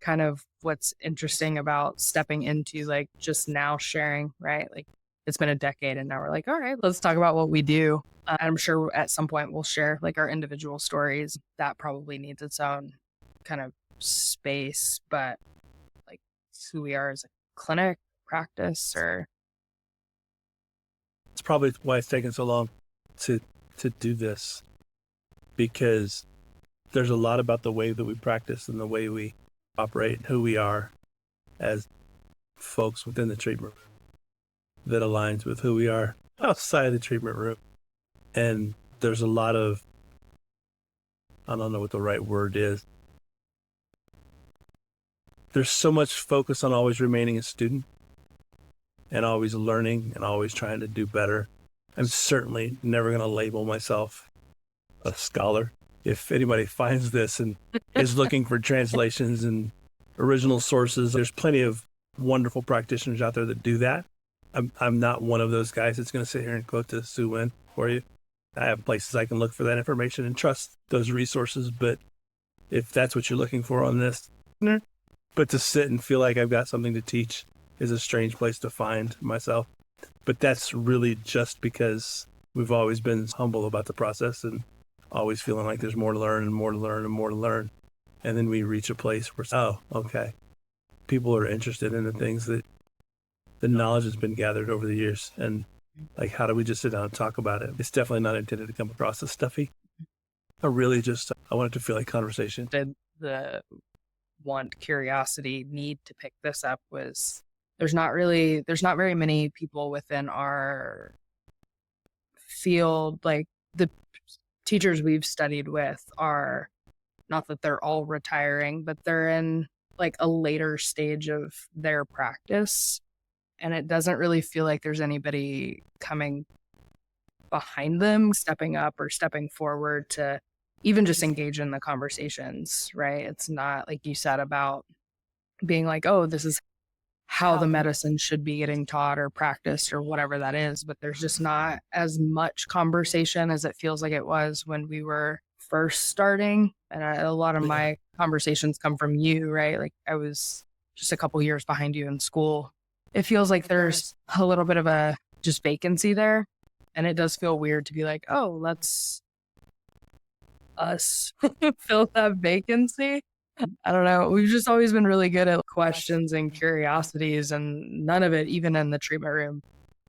kind of what's interesting about stepping into like just now sharing, right? Like it's been a decade and now we're like, all right, let's talk about what we do. I'm sure at some point we'll share like our individual stories. That probably needs its own kind of space, but like who we are as a clinic practice or It's probably why it's taken so long to do this, because there's a lot about the way that we practice and the way we operate, who we are as folks within the treatment room that aligns with who we are outside of the treatment room. And there's a lot of, I don't know what the right word is. There's so much focus on always remaining a student and always learning and always trying to do better. I'm certainly never going to label myself a scholar. If anybody finds this and is looking for translations and original sources, there's plenty of wonderful practitioners out there that do that. I'm not one of those guys that's going to sit here and quote the Sue Win for you. I have places I can look for that information and trust those resources. But if that's what you're looking for on this, but to sit and feel like I've got something to teach is a strange place to find myself. But that's really just because we've always been humble about the process and always feeling like there's more to learn and more to learn and more to learn. And then we reach a place where, oh, okay, people are interested in the things that the knowledge has been gathered over the years. And like, how do we just sit down and talk about it? It's definitely not intended to come across as stuffy. I want it to feel like conversation. the want, curiosity, need to pick this up was there's not very many people within our field. Like the teachers we've studied with are not that they're all retiring, but they're in like a later stage of their practice. And it doesn't really feel like there's anybody coming behind them, stepping up or stepping forward to even just engage in the conversations, right? It's not like you said about being like, oh, this is how the medicine should be getting taught or practiced or whatever that is. But there's just not as much conversation as it feels like it was when we were first starting. And a lot of my conversations come from you, right? Like I was just a couple years behind you in school. It feels like there's a little bit of a just vacancy there. And it does feel weird to be like, oh, let's us fill that vacancy. I don't know. We've just always been really good at questions and curiosities, and none of it, even in the treatment room,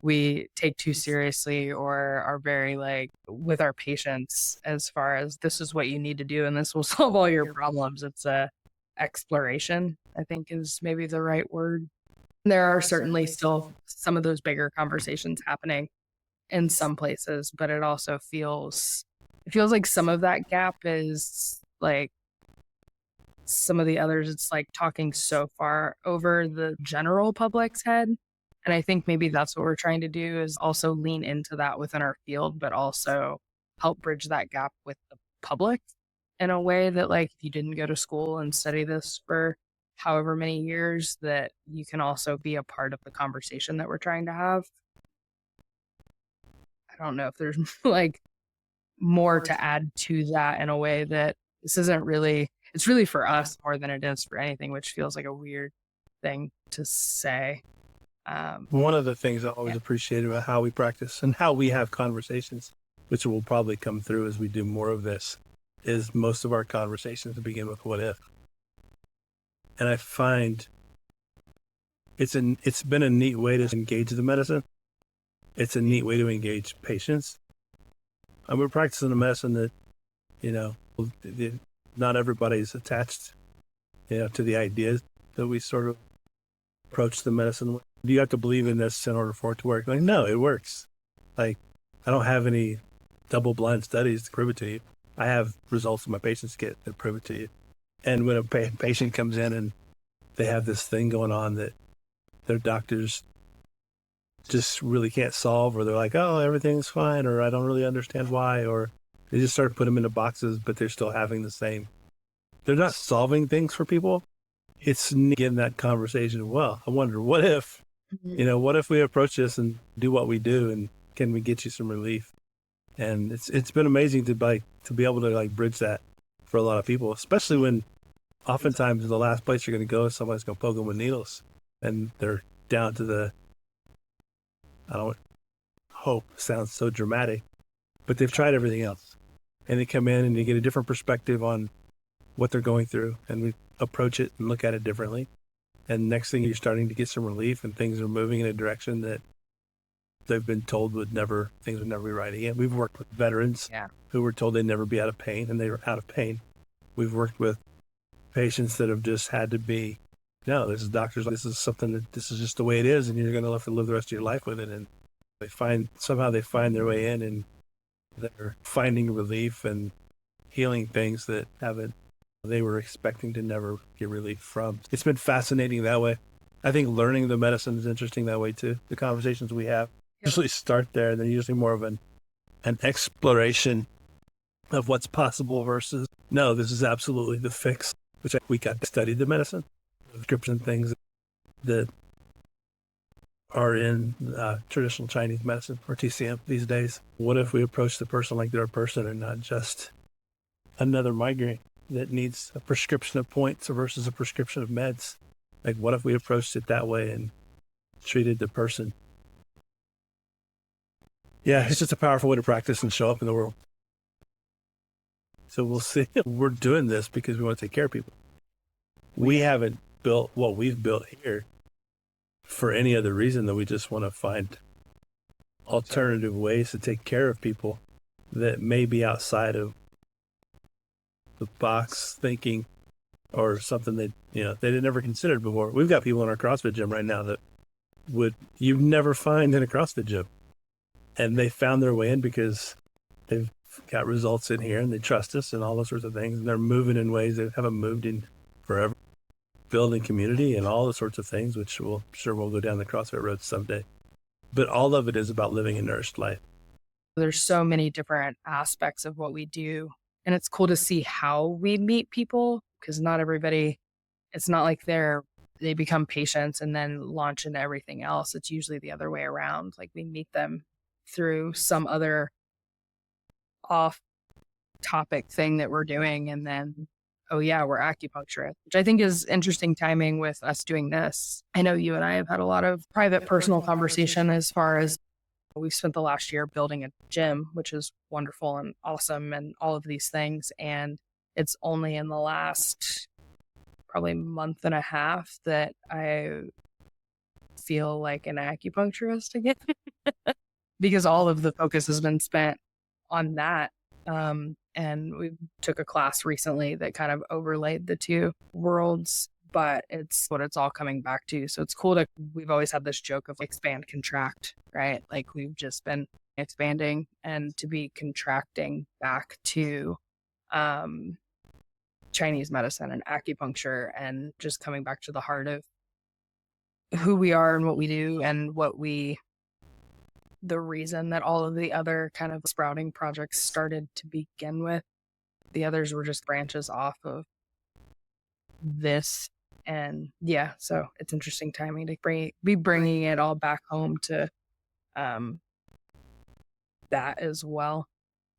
we take too seriously or are very like with our patients as far as this is what you need to do and this will solve all your problems. It's a exploration, I think is maybe the right word. There are certainly still some of those bigger conversations happening in some places, but it feels like some of that gap is like some of the others, it's like talking so far over the general public's head. And I think maybe that's what we're trying to do is also lean into that within our field, but also help bridge that gap with the public in a way that like if you didn't go to school and study this for however many years, that you can also be a part of the conversation that we're trying to have. I don't know if there's like more to add to that in a way that this isn't really, it's really for us more than it is for anything, which feels like a weird thing to say. One of the things I always Yeah. appreciate about how we practice and how we have conversations, which will probably come through as we do more of this, is most of our conversations begin with what if. And I find it's been a neat way to engage the medicine. It's a neat way to engage patients. And we're practicing a medicine that, you know, not everybody's attached, to the ideas that we sort of approach the medicine with. Do you have to believe in this in order for it to work? Like, no, it works. Like, I don't have any double-blind studies to prove it to you. I have results that my patients get that prove it to you. And when a patient comes in and they have this thing going on that their doctors just really can't solve, or they're like, oh, everything's fine, or I don't really understand why, or they just start putting them into boxes, but they're still having the same. They're not solving things for people. It's getting that conversation. Well, I wonder, what if, what if we approach this and do what we do, and can we get you some relief? And it's been amazing to be able to like bridge that for a lot of people, especially when Oftentimes, the last place you're going to go is somebody's going to poke them with needles, and they're down to the, I don't hope sounds so dramatic, but they've tried everything else. And they come in and you get a different perspective on what they're going through, and we approach it and look at it differently. And next thing, you're starting to get some relief, and things are moving in a direction that they've been told things would never be right again. We've worked with veterans who were told they'd never be out of pain, and they were out of pain. We've worked with patients that have just had to be, no, this is doctors, this is something that this is just the way it is, and you're going to have to live the rest of your life with it. And somehow they find their way in, and they're finding relief and healing things that they were expecting to never get relief from. It's been fascinating that way. I think learning the medicine is interesting that way too. The conversations we have usually start there, and they're usually more of an exploration of what's possible versus, no, this is absolutely the fix, which we got to study the medicine, the prescription things that are in traditional Chinese medicine or TCM these days. What if we approach the person like they're a person and not just another migraine that needs a prescription of points versus a prescription of meds? Like, what if we approached it that way and treated the person? Yeah, it's just a powerful way to practice and show up in the world. So we'll see. We're doing this because we want to take care of people. We haven't built what we've built here for any other reason than we just want to find alternative ways to take care of people that may be outside of the box thinking or something that, they had never considered before. We've got people in our CrossFit gym right now that you'd never find in a CrossFit gym. And they found their way in because they've got results in here and they trust us and all those sorts of things. And they're moving in ways they haven't moved in forever. Building community and all the sorts of things, which we'll go down the CrossFit road someday. But all of it is about living a nourished life. There's so many different aspects of what we do. And it's cool to see how we meet people, because not everybody, it's not like they become patients and then launch into everything else. It's usually the other way around. Like, we meet them through some other off topic thing that we're doing, and then, oh yeah, we're acupuncturists, which I think is interesting timing with us doing this. I know you and I have had a lot of private, personal conversation as far as we've spent the last year building a gym, which is wonderful and awesome and all of these things. And it's only in the last probably month and a half that I feel like an acupuncturist again, because all of the focus has been spent on that. And we took a class recently that kind of overlaid the two worlds, but it's what it's all coming back to. So it's cool we've always had this joke of expand, contract, right? Like, we've just been expanding, and to be contracting back to Chinese medicine and acupuncture, and just coming back to the heart of who we are and what we do and the reason that all of the other kind of sprouting projects started to begin with. The others were just branches off of this. And yeah, so it's interesting timing to be bringing it all back home to that as well.